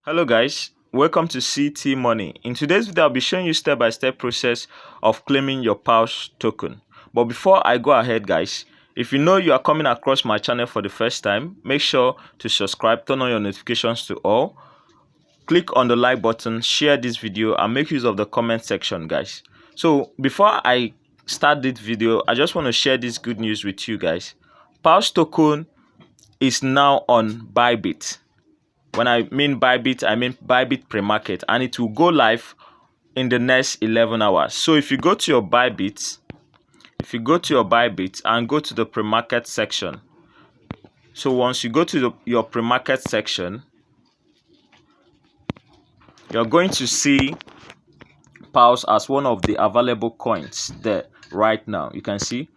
Hello guys, welcome to CT Money. In today's video, I'll be showing you step-by-step process of claiming your Paws token. But before I go ahead guys, if you know you are coming across my channel for the first time, make sure to subscribe, turn on your notifications to all, click on the like button, share this video and make use of the comment section guys. So before I start this video, I just want to share this good news with you guys. Paws token is now on Bybit. When I mean Bybit, I mean Bybit Premarket, and it will go live in the next 11 hours. So if you go to your Bybit, and go to the Premarket section, so once you go to your Premarket section, you're going to see Paws as one of the available coins there right now. You can see.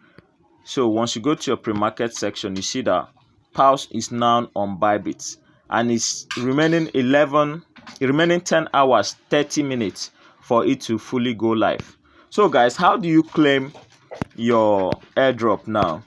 So once you go to your Premarket section, you see that Paws is now on Bybit. And it's remaining 10 hours 30 minutes for it to fully go live. So guys, how do you claim your airdrop now?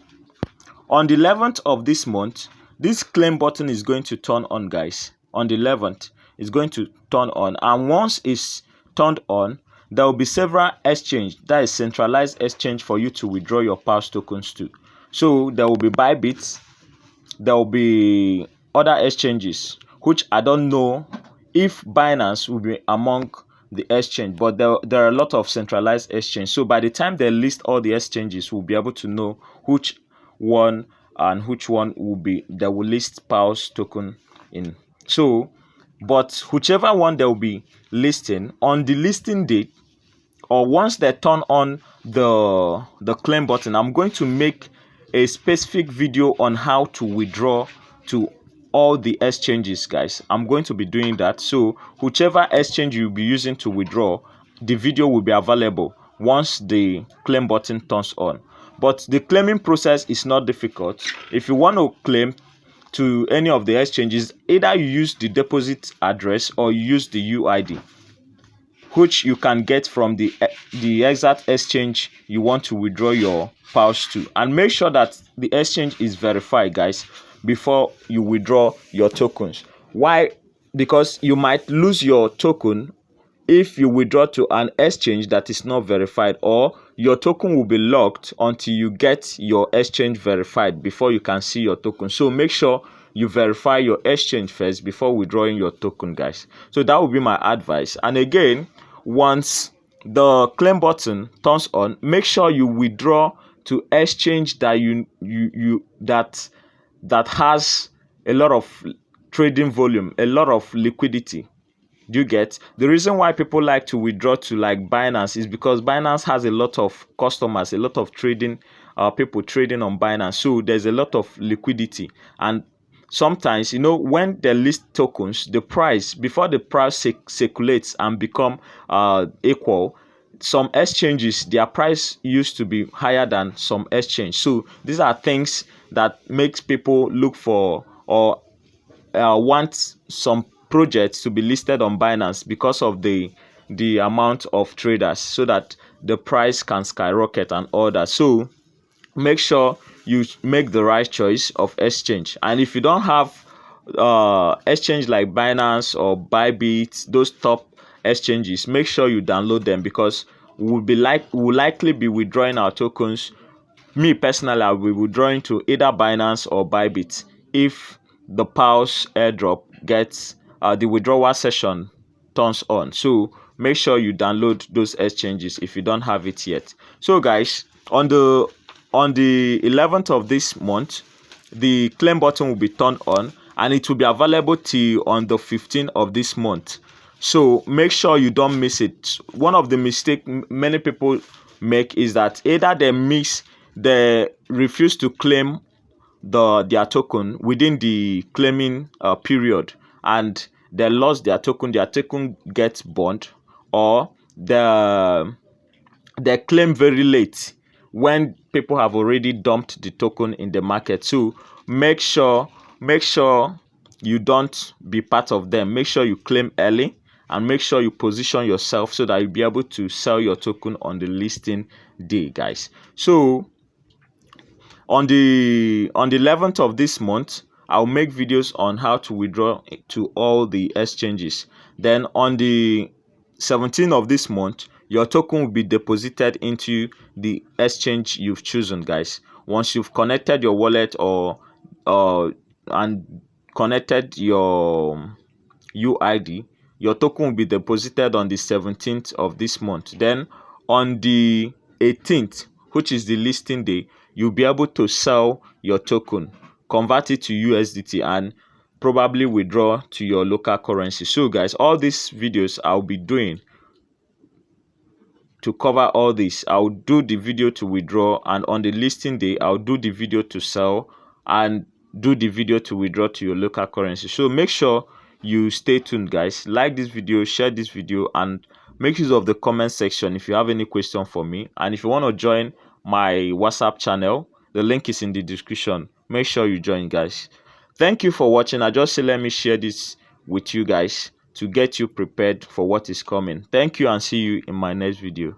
On the 11th of this month, this claim button is going to turn on guys. On the 11th, it's going to turn on, and once it's turned on, there will be several exchange, that is centralized exchange, for you to withdraw your Paws tokens to. So there will be Bybit, there will be other exchanges, which I don't know if Binance will be among the exchange, but there are a lot of centralized exchange. So by the time they list all the exchanges, we'll be able to know which one will be, they will list Paws token in. So but whichever one they will be listing, on the listing date, or once they turn on the claim button, I'm going to make a specific video on how to withdraw to all the exchanges guys. I'm going to be doing that. So whichever exchange you'll be using to withdraw, the video will be available once the claim button turns on. But the claiming process is not difficult. If you want to claim to any of the exchanges, either you use the deposit address or you use the UID, which you can get from the exact exchange you want to withdraw your Paws to. And make sure that the exchange is verified guys before you withdraw your tokens. Why? Because you might lose your token if you withdraw to an exchange that is not verified, or your token will be locked until you get your exchange verified before you can see your token. So make sure you verify your exchange first before withdrawing your token guys. So that would be my advice. And again, once the claim button turns on, make sure you withdraw to exchange that that has a lot of trading volume, a lot of liquidity. Do you get? The reason why people like to withdraw to like Binance is because Binance has a lot of customers, a lot of trading people trading on Binance. So there's a lot of liquidity, and sometimes, you know, when they list tokens, the price, before the price circulates and become equal, some exchanges, their price used to be higher than some exchange. So these are things that makes people look for or want some projects to be listed on Binance because of the amount of traders, so that the price can skyrocket and all that. So make sure you make the right choice of exchange. And if you don't have exchange like Binance or Bybit, those top exchanges, make sure you download them, because we'll likely be withdrawing our tokens. Me personally, I'll be withdrawing to either Binance or Bybit if the Paws airdrop gets the withdrawal session turns on. So make sure you download those exchanges if you don't have it yet. So guys, on the 11th of this month, the claim button will be turned on, and it will be available till on the 15th of this month. So make sure you don't miss it. One of the mistakes many people make is that either they refuse to claim their token within the claiming period, and they lost their token gets burned, or they claim very late when people have already dumped the token in the market. So make sure you don't be part of them. Make sure you claim early, and make sure you position yourself so that you'll be able to sell your token on the listing day guys. So on the 11th of this month, I'll make videos on how to withdraw to all the exchanges. Then on the 17th of this month, your token will be deposited into the exchange you've chosen, guys. Once you've connected your wallet and connected your UID, your token will be deposited on the 17th of this month. Then on the 18th, which is the listing day, you'll be able to sell your token, convert it to USDT, and probably withdraw to your local currency. So guys, all these videos I'll be doing to cover all this. I'll do the video to withdraw, and on the listing day I'll do the video to sell and do the video to withdraw to your local currency. So make sure you stay tuned, guys. Like this video, share this video, and make use of the comment section if you have any question for me. And if you want to join my WhatsApp channel, the link is in the description. Make sure you join, guys. Thank you for watching. I just say let me share this with you guys to get you prepared for what is coming. Thank you, and see you in my next video.